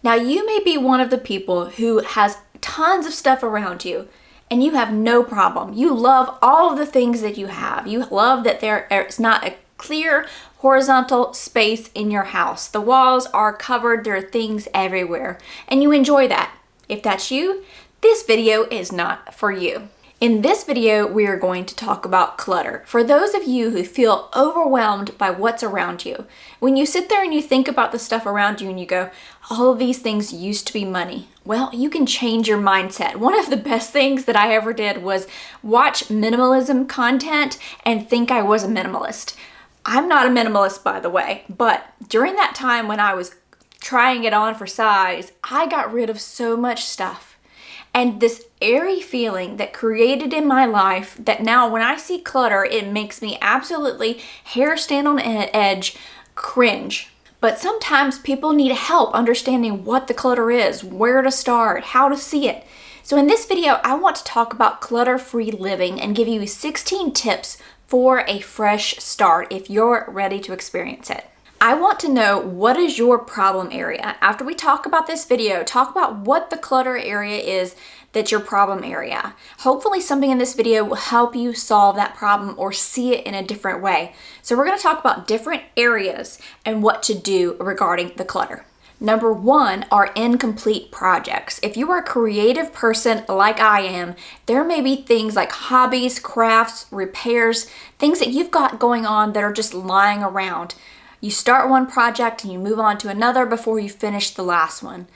Now, you may be one of the people who has tons of stuff around you and you have no problem. You love all of the things that you have. You love that there's not a clear horizontal space in your house. The walls are covered, there are things everywhere, and you enjoy that. If that's you, this video is not for you. In this video, we are going to talk about clutter. For those of you who feel overwhelmed by what's around you, when you sit there and you think about the stuff around you and you go, all of these things used to be money. Well, you can change your mindset. One of the best things that I ever did was watch minimalism content and think I was a minimalist. I'm not a minimalist, by the way, but during that time when I was trying it on for size, I got rid of so much stuff. And this airy feeling that created in my life that now when I see clutter, it makes me absolutely hair stand on edge, cringe. But sometimes people need help understanding what the clutter is, where to start, how to see it. So in this video, I want to talk about clutter-free living and give you 16 tips for a fresh start if you're ready to experience it. I want to know, what is your problem area? After we talk about this video, talk about what the clutter area is that's your problem area. Hopefully something in this video will help you solve that problem or see it in a different way. So we're going to talk about different areas and what to do regarding the clutter. Number one are incomplete projects. If you are a creative person like I am, there may be things like hobbies, crafts, repairs, things that you've got going on that are just lying around. You start one project and you move on to another before you finish the last one.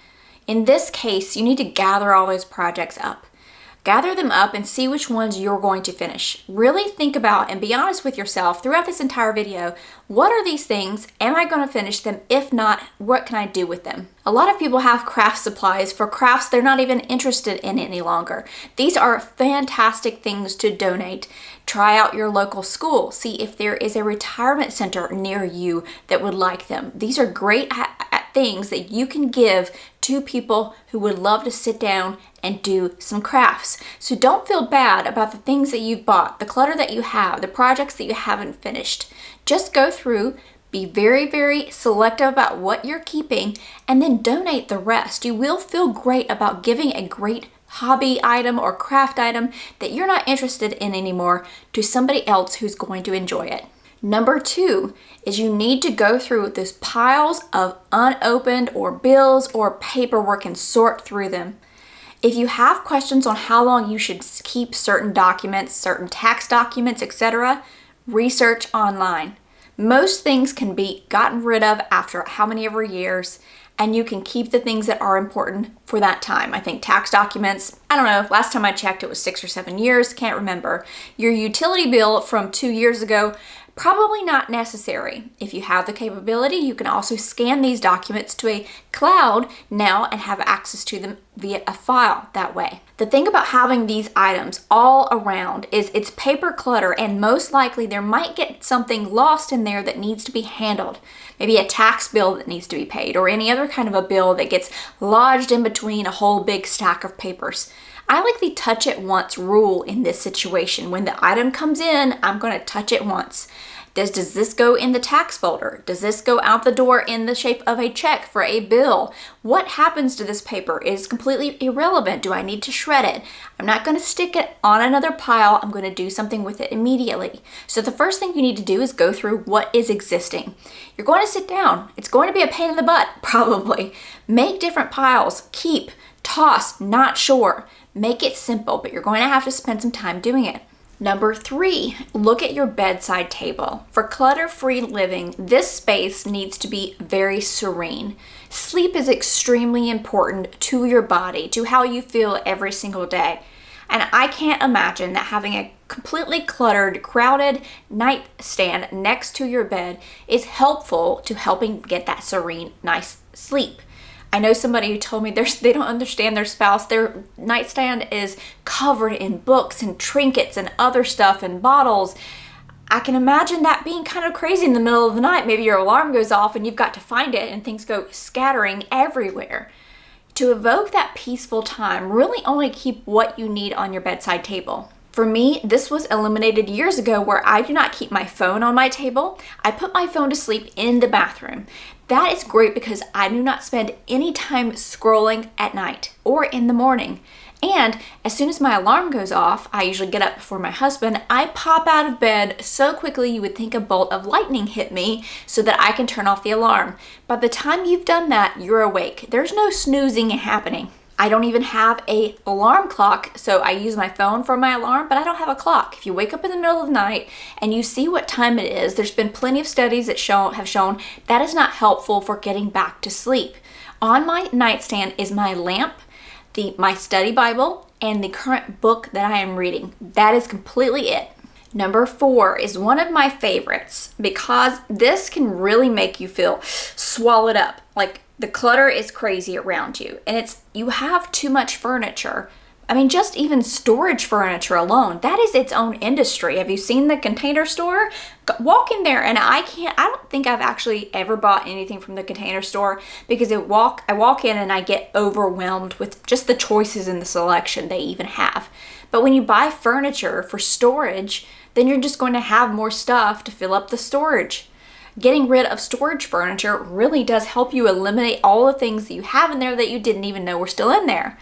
In this case, you need to gather all those projects up. Gather them up and see which ones you're going to finish. Really think about and be honest with yourself throughout this entire video. What are these things? Am I going to finish them? If not, what can I do with them? A lot of people have craft supplies for crafts they're not even interested in any longer. These are fantastic things to donate. Try out your local school. See if there is a retirement center near you that would like them. These are great things that you can give to people who would love to sit down and do some crafts. So don't feel bad about the things that you've bought, the clutter that you have, the projects that you haven't finished. Just go through, be very, very selective about what you're keeping, and then donate the rest. You will feel great about giving a great hobby item or craft item that you're not interested in anymore to somebody else who's going to enjoy it. Number two is you need to go through those piles of unopened or bills or paperwork and sort through them. If you have questions on how long you should keep certain documents, certain tax documents, etc., research online. Most things can be gotten rid of after how many ever years, and you can keep the things that are important for that time. I think tax documents, I don't know, last time I checked it was 6 or 7 years, can't remember. Your utility bill from 2 years ago, probably not necessary. If you have the capability, you can also scan these documents to a cloud now and have access to them via a file that way. The thing about having these items all around is it's paper clutter, and most likely there might get something lost in there that needs to be handled. Maybe a tax bill that needs to be paid or any other kind of a bill that gets lodged in between a whole big stack of papers. I like the touch it once rule in this situation. When the item comes in, I'm going to touch it once. Does this go in the tax folder? Does this go out the door in the shape of a check for a bill? What happens to this paper is completely irrelevant. Do I need to shred it? I'm not going to stick it on another pile. I'm going to do something with it immediately. So the first thing you need to do is go through what is existing. You're going to sit down. It's going to be a pain in the butt, probably. Make different piles. Keep, toss, not sure. Make it simple, but you're going to have to spend some time doing it. Number three, look at your bedside table. For clutter-free living, this space needs to be very serene. Sleep is extremely important to your body, to how you feel every single day. And I can't imagine that having a completely cluttered, crowded nightstand next to your bed is helpful to helping get that serene, nice sleep. I know somebody who told me they don't understand their spouse. Their nightstand is covered in books and trinkets and other stuff and bottles. I can imagine that being kind of crazy in the middle of the night. Maybe your alarm goes off and you've got to find it and things go scattering everywhere. To evoke that peaceful time, really only keep what you need on your bedside table. For me, this was eliminated years ago where I do not keep my phone on my table. I put my phone to sleep in the bathroom. That is great because I do not spend any time scrolling at night or in the morning. And as soon as my alarm goes off, I usually get up before my husband, I pop out of bed so quickly you would think a bolt of lightning hit me so that I can turn off the alarm. By the time you've done that, you're awake. There's no snoozing happening. I don't even have an alarm clock, so I use my phone for my alarm, but I don't have a clock. If you wake up in the middle of the night and you see what time it is, there's been plenty of studies that have shown that is not helpful for getting back to sleep. On my nightstand is my lamp, my study Bible, and the current book that I am reading. That is completely it. Number 4 is one of my favorites because this can really make you feel swallowed up. Like the clutter is crazy around you and you have too much furniture. I mean, just even storage furniture alone, that is its own industry. Have you seen the Container Store? Walk in there and I don't think I've actually ever bought anything from the Container Store because I walk in and I get overwhelmed with just the choices and the selection they even have. But when you buy furniture for storage, then you're just going to have more stuff to fill up the storage. Getting rid of storage furniture really does help you eliminate all the things that you have in there that you didn't even know were still in there.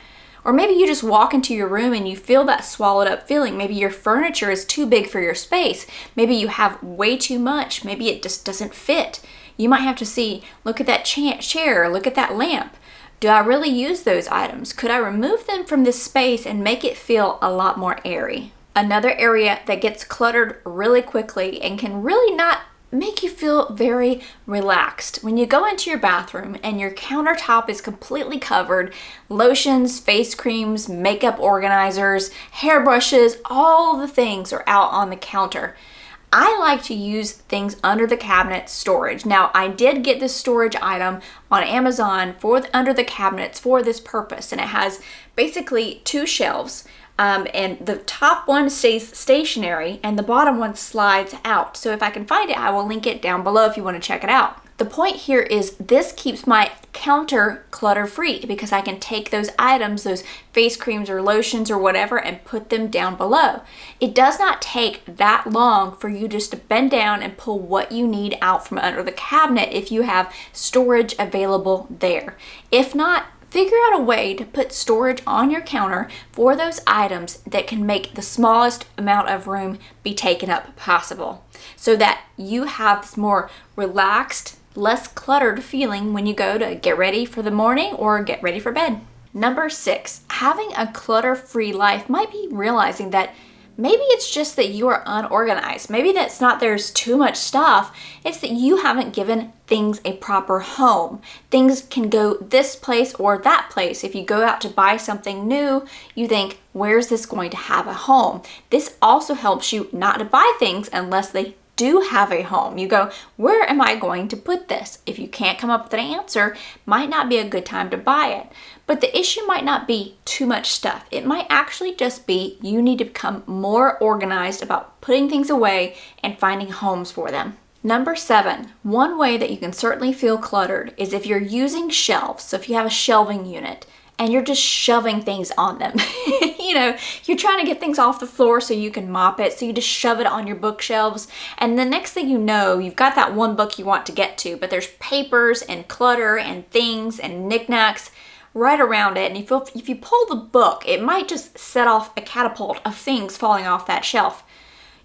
Or maybe you just walk into your room and you feel that swallowed up feeling. Maybe your furniture is too big for your space. Maybe you have way too much. Maybe it just doesn't fit. You might have to look at that chair, look at that lamp. Do I really use those items? Could I remove them from this space and make it feel a lot more airy? Another area that gets cluttered really quickly and can really not make you feel very relaxed. When you go into your bathroom and your countertop is completely covered, lotions, face creams, makeup organizers, hairbrushes, all the things are out on the counter. I like to use things under the cabinet storage. Now, I did get this storage item on Amazon under the cabinets for this purpose, and it has basically 2 shelves. And the top one stays stationary and the bottom one slides out. So if I can find it, I will link it down below if you want to check it out. The point here is this keeps my counter clutter free because I can take those items, those face creams or lotions or whatever, and put them down below. It does not take that long for you just to bend down and pull what you need out from under the cabinet if you have storage available there. If not, figure out a way to put storage on your counter for those items that can make the smallest amount of room be taken up possible so that you have this more relaxed, less cluttered feeling when you go to get ready for the morning or get ready for bed. Number 6, having a clutter-free life might be realizing that maybe it's just that you are unorganized. Maybe that's not there's too much stuff. It's that you haven't given things a proper home. Things can go this place or that place. If you go out to buy something new, you think, where's this going to have a home? This also helps you not to buy things unless they do have a home. You go, where am I going to put this? If you can't come up with an answer, might not be a good time to buy it. But the issue might not be too much stuff. It might actually just be you need to become more organized about putting things away and finding homes for them. Number 7, one way that you can certainly feel cluttered is if you're using shelves. So if you have a shelving unit and you're just shoving things on them. You're trying to get things off the floor so you can mop it, so you just shove it on your bookshelves. And the next thing you know, you've got that one book you want to get to, but there's papers and clutter and things and knickknacks right around it. And if you pull the book, it might just set off a catapult of things falling off that shelf.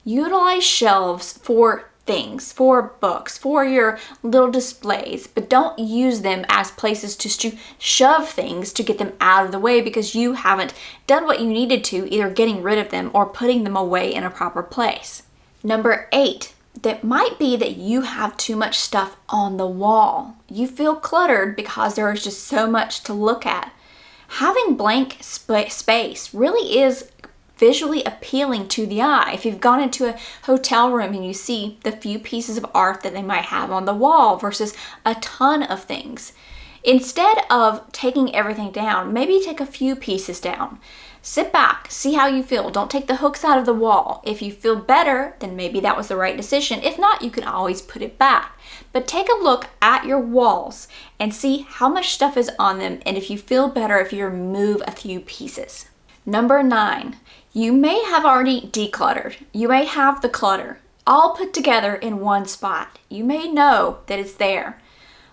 Utilize shelves for things, for books, for your little displays, but don't use them as places to shove things to get them out of the way because you haven't done what you needed to, either getting rid of them or putting them away in a proper place. Number 8, that might be that you have too much stuff on the wall. You feel cluttered because there is just so much to look at. Having blank space really is visually appealing to the eye. If you've gone into a hotel room and you see the few pieces of art that they might have on the wall versus a ton of things, instead of taking everything down, maybe take a few pieces down. Sit back, see how you feel. Don't take the hooks out of the wall. If you feel better, then maybe that was the right decision. If not, you can always put it back. But take a look at your walls and see how much stuff is on them and if you feel better if you remove a few pieces. Number 9, you may have already decluttered. You may have the clutter all put together in one spot. You may know that it's there.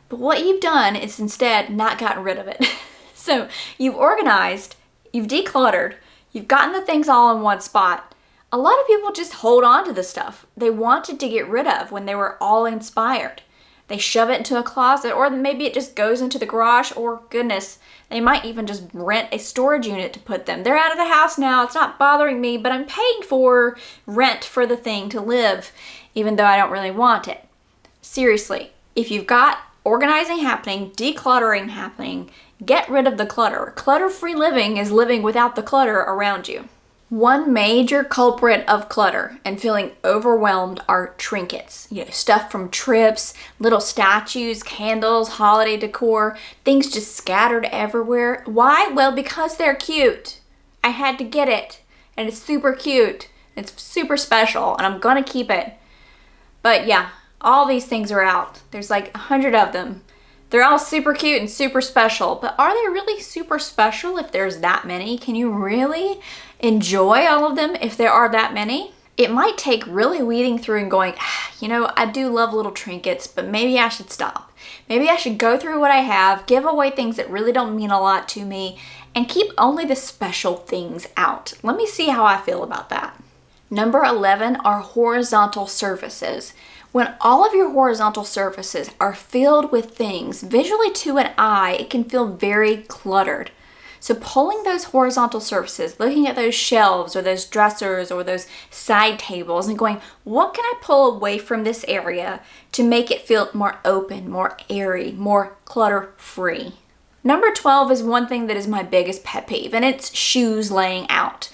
But what you've done is instead not gotten rid of it. So you've organized, you've decluttered, you've gotten the things all in one spot. A lot of people just hold on to the stuff they wanted to get rid of when they were all inspired. They shove it into a closet, or maybe it just goes into the garage, or goodness, they might even just rent a storage unit to put them. They're out of the house now, it's not bothering me, but I'm paying for rent for the thing to live, even though I don't really want it. Seriously, if you've got organizing happening, decluttering happening, get rid of the clutter. Clutter-free living is living without the clutter around you. One major culprit of clutter and feeling overwhelmed are trinkets. Stuff from trips, little statues, candles, holiday decor, things just scattered everywhere. Why? Well, because they're cute. I had to get it, and it's super cute. It's super special, and I'm gonna keep it. But yeah, all these things are out. There's like 100 of them. They're all super cute and super special, but are they really super special if there's that many? Can you really enjoy all of them if there are that many? It might take really weeding through and going, I do love little trinkets, but maybe I should stop. Maybe I should go through what I have, give away things that really don't mean a lot to me, and keep only the special things out. Let me see how I feel about that. Number 11 are horizontal surfaces. When all of your horizontal surfaces are filled with things, visually to an eye, it can feel very cluttered. So pulling those horizontal surfaces, looking at those shelves or those dressers or those side tables and going, what can I pull away from this area to make it feel more open, more airy, more clutter-free? Number 12 is one thing that is my biggest pet peeve, and it's shoes laying out.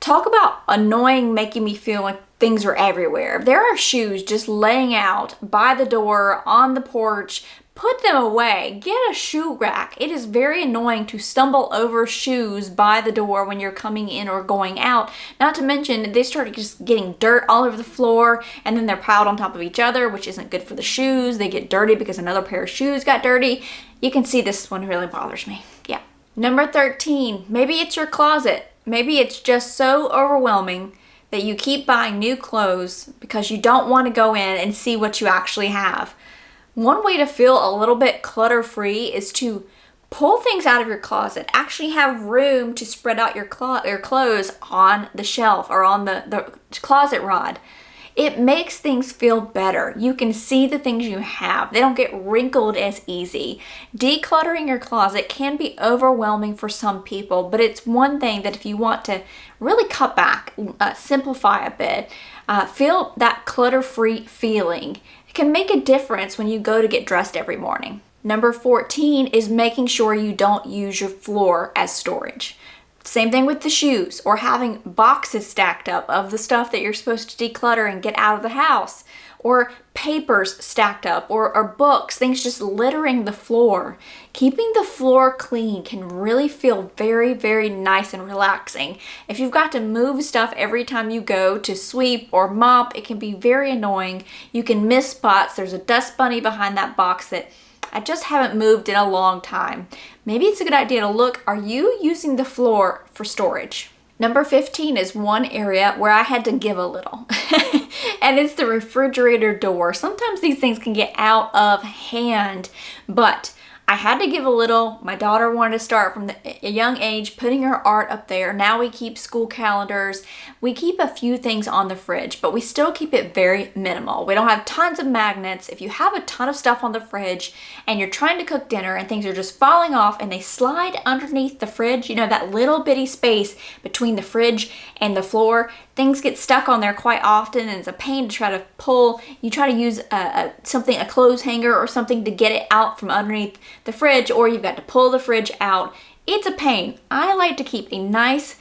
Talk about annoying, making me feel like things are everywhere. If there are shoes just laying out by the door, on the porch, put them away. Get a shoe rack. It is very annoying to stumble over shoes by the door when you're coming in or going out. Not to mention, they start just getting dirt all over the floor, and then they're piled on top of each other, which isn't good for the shoes. They get dirty because another pair of shoes got dirty. You can see this one really bothers me. Yeah. Number 13, maybe it's your closet. Maybe it's just so overwhelming that you keep buying new clothes because you don't want to go in and see what you actually have. One way to feel a little bit clutter-free is to pull things out of your closet. Actually have room to spread out your clothes on the shelf or on the closet rod. It makes things feel better. You can see the things you have. They don't get wrinkled as easy. Decluttering your closet can be overwhelming for some people, but it's one thing that if you want to really cut back, simplify a bit, feel that clutter-free feeling, it can make a difference when you go to get dressed every morning. Number 14 is making sure you don't use your floor as storage. Same thing with the shoes, or having boxes stacked up of the stuff that you're supposed to declutter and get out of the house, or papers stacked up, or books, things just littering the floor. Keeping the floor clean can really feel very, very nice and relaxing. If you've got to move stuff every time you go to sweep or mop, it can be very annoying. You can miss spots. There's a dust bunny behind that box that I just haven't moved in a long time. Maybe it's a good idea to look, are you using the floor for storage? Number 15 is one area where I had to give a little, and it's the refrigerator door. Sometimes these things can get out of hand, but I had to give a little. My daughter wanted to start from a young age putting her art up there. Now we keep school calendars. We keep a few things on the fridge, but we still keep it very minimal. We don't have tons of magnets. If you have a ton of stuff on the fridge and you're trying to cook dinner and things are just falling off and they slide underneath the fridge, that little bitty space between the fridge and the floor, things get stuck on there quite often, and it's a pain to try to pull. You try to use a clothes hanger or something to get it out from underneath the fridge, or you've got to pull the fridge out. It's a pain. I like to keep a nice,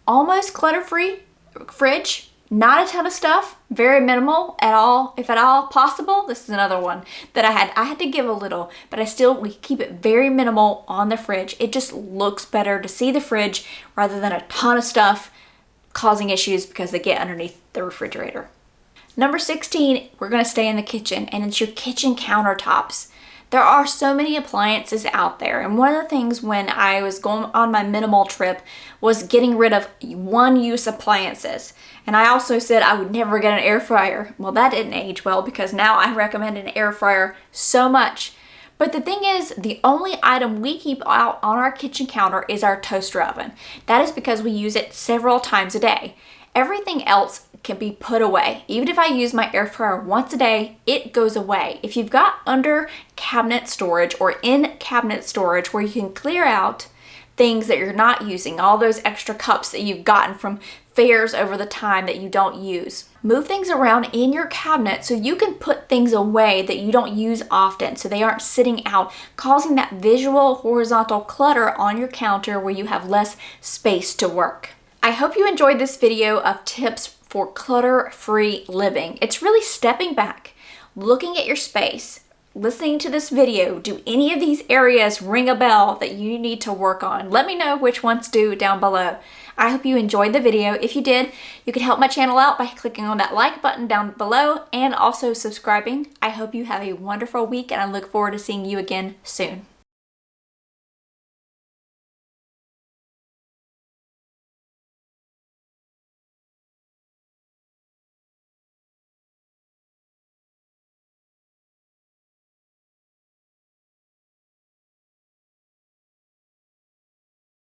almost clutter-free fridge. Not a ton of stuff, very minimal at all, if at all possible. This is another one that I had to give a little, but we keep it very minimal on the fridge. It just looks better to see the fridge rather than a ton of stuff causing issues because they get underneath the refrigerator. Number 16, we're gonna stay in the kitchen, and it's your kitchen countertops. There are so many appliances out there, and one of the things when I was going on my minimal trip was getting rid of one-use appliances. And I also said I would never get an air fryer. Well, that didn't age well because now I recommend an air fryer so much. But the thing is, the only item we keep out on our kitchen counter is our toaster oven. That is because we use it several times a day. Everything else can be put away. Even if I use my air fryer once a day, it goes away. If you've got under cabinet storage or in cabinet storage where you can clear out things that you're not using, all those extra cups that you've gotten from fairs over the time that you don't use. Move things around in your cabinet so you can put things away that you don't use often so they aren't sitting out, causing that visual horizontal clutter on your counter where you have less space to work. I hope you enjoyed this video of tips for clutter-free living. It's really stepping back, looking at your space, listening to this video. Do any of these areas ring a bell that you need to work on? Let me know which ones do down below. I hope you enjoyed the video. If you did, you can help my channel out by clicking on that like button down below and also subscribing. I hope you have a wonderful week and I look forward to seeing you again soon.